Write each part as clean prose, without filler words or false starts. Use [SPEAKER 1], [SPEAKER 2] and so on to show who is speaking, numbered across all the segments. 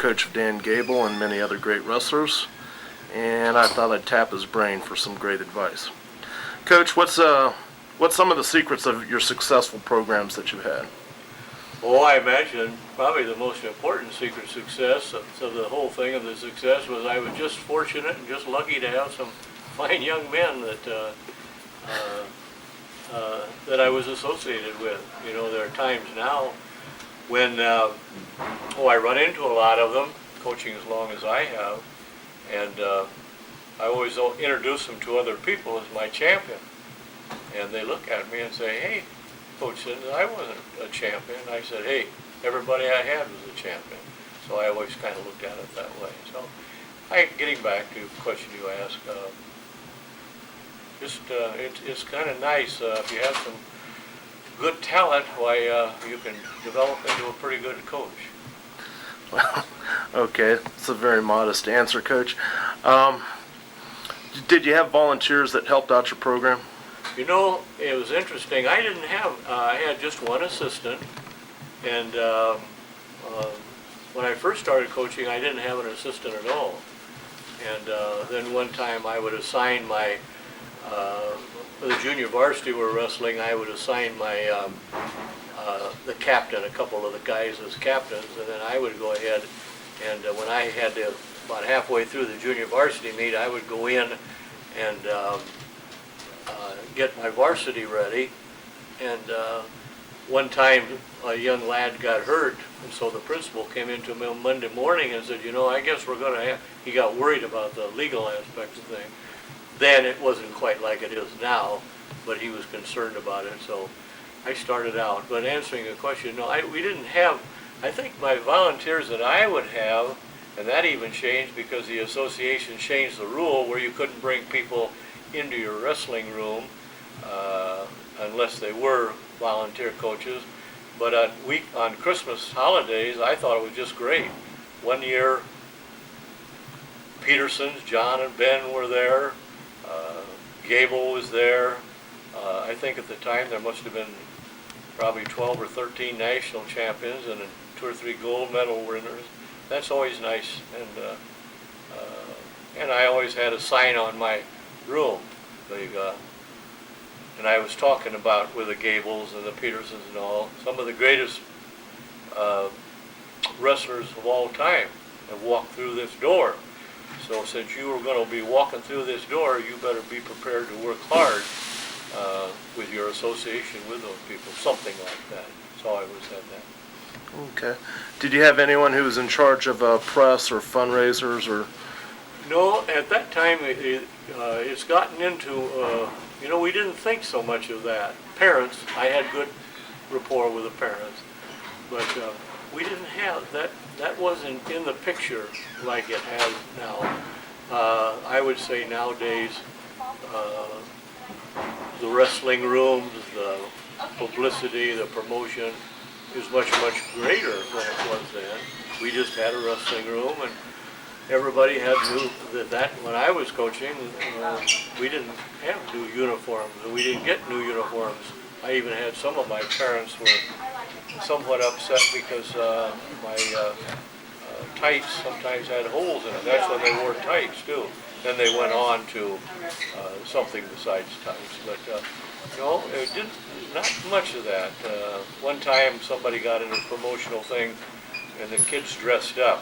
[SPEAKER 1] coach of Dan Gable and many other great wrestlers, and I thought I'd tap his brain for some great advice. Coach, what's some of the secrets of your successful programs that you've had?
[SPEAKER 2] Well, I imagine probably the most important secret success of the whole thing of the success was I was just fortunate and just lucky to have some fine young men that I was associated with. You know, there are times now when I run into a lot of them, coaching as long as I have, and I always introduce them to other people as my champion. And they look at me and say, "Hey, Coach Siddens, I wasn't a champion." I said, "Hey, everybody I had was a champion." So I always kind of looked at it that way. So getting back to the question you asked, it's kind of nice if you have some good talent, you can develop into a pretty good coach.
[SPEAKER 1] Well, okay, it's a very modest answer, Coach. Did you have volunteers that helped out your program?
[SPEAKER 2] You know, it was interesting. I didn't have, I had just one assistant, and when I first started coaching, I didn't have an assistant at all. And then one time I would assign my, the junior varsity were wrestling, I would assign my, the captain, a couple of the guys as captains, and then I would go ahead and when I had to, about halfway through the junior varsity meet, I would go in and get my varsity ready. And one time a young lad got hurt, and so the principal came into me on Monday morning and said, "You know, I guess we're going to have," he got worried about the legal aspects of things. Then it wasn't quite like it is now, but he was concerned about it, so I started out. But answering the question, no, we didn't have, I think my volunteers that I would have, and that even changed because the association changed the rule where you couldn't bring people into your wrestling room unless they were volunteer coaches. But on Christmas holidays, I thought it was just great. One year, Petersons, John and Ben were there. Gable was there. I think at the time there must have been probably 12 or 13 national champions and 2 or 3 gold medal winners. That's always nice. And I always had a sign on my room. And I was talking about with the Gables and the Petersons and all, some of the greatest wrestlers of all time have walked through this door. So since you were going to be walking through this door, you better be prepared to work hard with your association with those people, something like that. So I always had that.
[SPEAKER 1] Okay. Did you have anyone who was in charge of press or fundraisers or?
[SPEAKER 2] No, at that time it's gotten into, you know, we didn't think so much of that. Parents, I had good rapport with the parents, but we didn't have that. That wasn't in the picture like it has now. I would say nowadays the wrestling rooms, the publicity, the promotion is much, much greater than it was then. We just had a wrestling room, and everybody knew that when I was coaching, we didn't have new uniforms, and we didn't get new uniforms. I even had some of my parents were somewhat upset because my tights sometimes had holes in them. That's when they wore tights too. Then they went on to something besides tights. But no, it didn't. Not much of that. One time somebody got in a promotional thing, and the kids dressed up.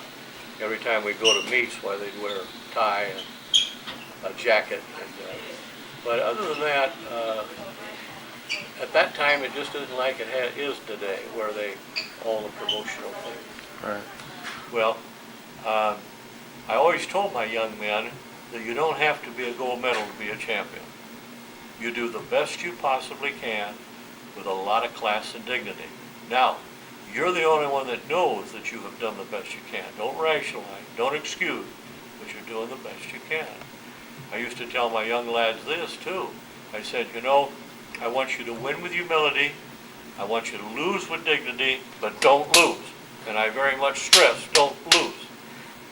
[SPEAKER 2] Every time we go to meets, why they'd wear a tie and a jacket. But other than that, at that time it just isn't like it is today, where all the promotional things.
[SPEAKER 1] Right.
[SPEAKER 2] Well, I always told my young men that you don't have to be a gold medal to be a champion. You do the best you possibly can with a lot of class and dignity. Now, you're the only one that knows that you have done the best you can. Don't rationalize, don't excuse, but you're doing the best you can. I used to tell my young lads this too. I said, you know, I want you to win with humility, I want you to lose with dignity, but don't lose. And I very much stress, don't lose.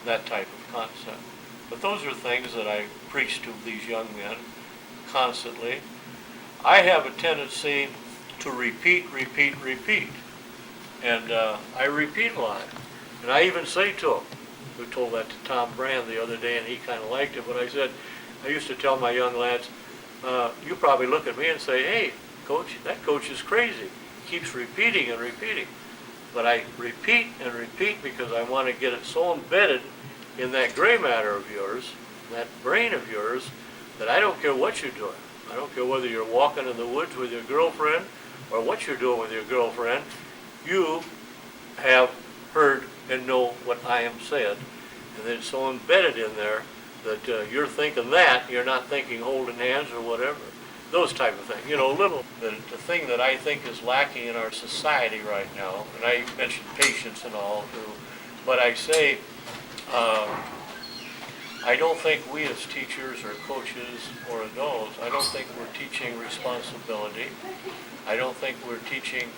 [SPEAKER 2] That type of concept. But those are things that I preach to these young men constantly. I have a tendency to repeat. And I repeat a lot. And I even say to them, We told that to Tom Brand the other day, and he kind of liked it, but I said, I used to tell my young lads, you probably look at me and say, hey, coach, that coach is crazy. He keeps repeating and repeating. But I repeat and repeat because I want to get it so embedded in that gray matter of yours, that brain of yours, that I don't care what you're doing. I don't care whether you're walking in the woods with your girlfriend or what you're doing with your girlfriend. You have heard and know what I am said. And it's so embedded in there that you're thinking that, you're not thinking holding hands or whatever. Those type of things. You know, the thing that I think is lacking in our society right now, and I mentioned patience and all too, but I say, I don't think we as teachers or coaches or adults, I don't think we're teaching responsibility. I don't think we're teaching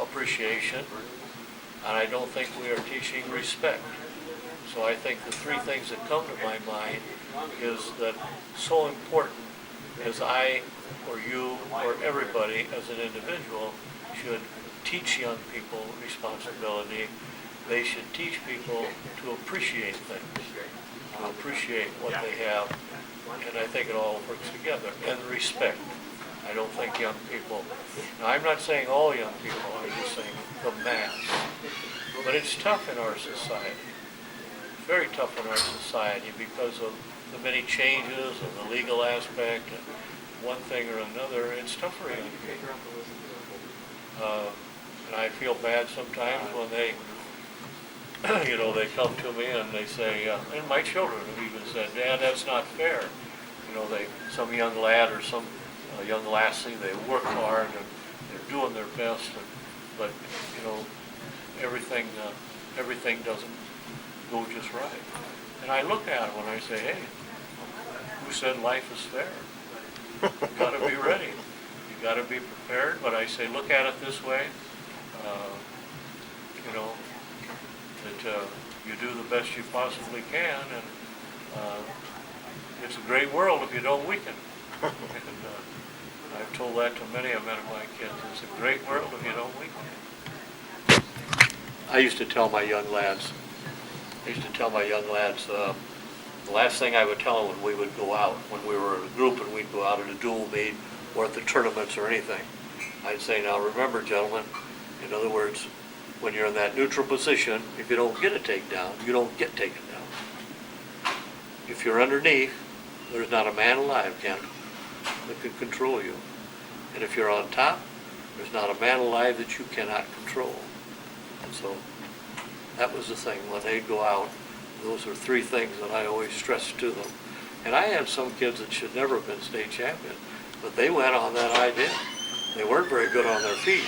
[SPEAKER 2] appreciation. And I don't think we are teaching respect. So I think the three things that come to my mind is that so important as I or you or everybody as an individual should teach young people responsibility. They should teach people to appreciate things, to appreciate what they have, and I think it all works together. And respect. I don't think young people, now I'm not saying all young people, I'm just saying the mass. But it's tough in our society. It's very tough in our society because of the many changes and the legal aspect and one thing or another. It's tough for young people. And I feel bad sometimes when they, they come to me and they say, and my children have even said, Dad, that's not fair. Some young lad or some young lassie, they work hard and they're doing their best, but everything doesn't go just right. And I look at them and I say, hey, who said life is fair? You've got to be ready. You've got to be prepared. But I say, look at it this way, that you do the best you possibly can, and it's a great world if you don't weaken. And I've told that to many of my kids. It's a great world if you don't weaken. I used to tell my young lads, the last thing I would tell them when we would go out, when we were in a group and we'd go out at a dual meet or at the tournaments or anything, I'd say, now remember, gentlemen, in other words, when you're in that neutral position, if you don't get a takedown, you don't get taken down. If you're underneath, there's not a man alive, Kent, that can control you. And if you're on top, there's not a man alive that you cannot control. And so that was the thing. When they'd go out, those are three things that I always stressed to them. And I had some kids that should never have been state champion, but they went on that idea. They weren't very good on their feet,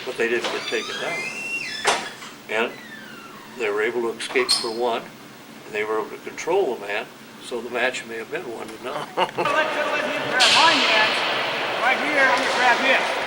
[SPEAKER 2] but they didn't get taken down. And they were able to escape for one, and they were able to control the man, so the match may have been 1-0.
[SPEAKER 3] Let you grab my man right here, I'm going to grab his.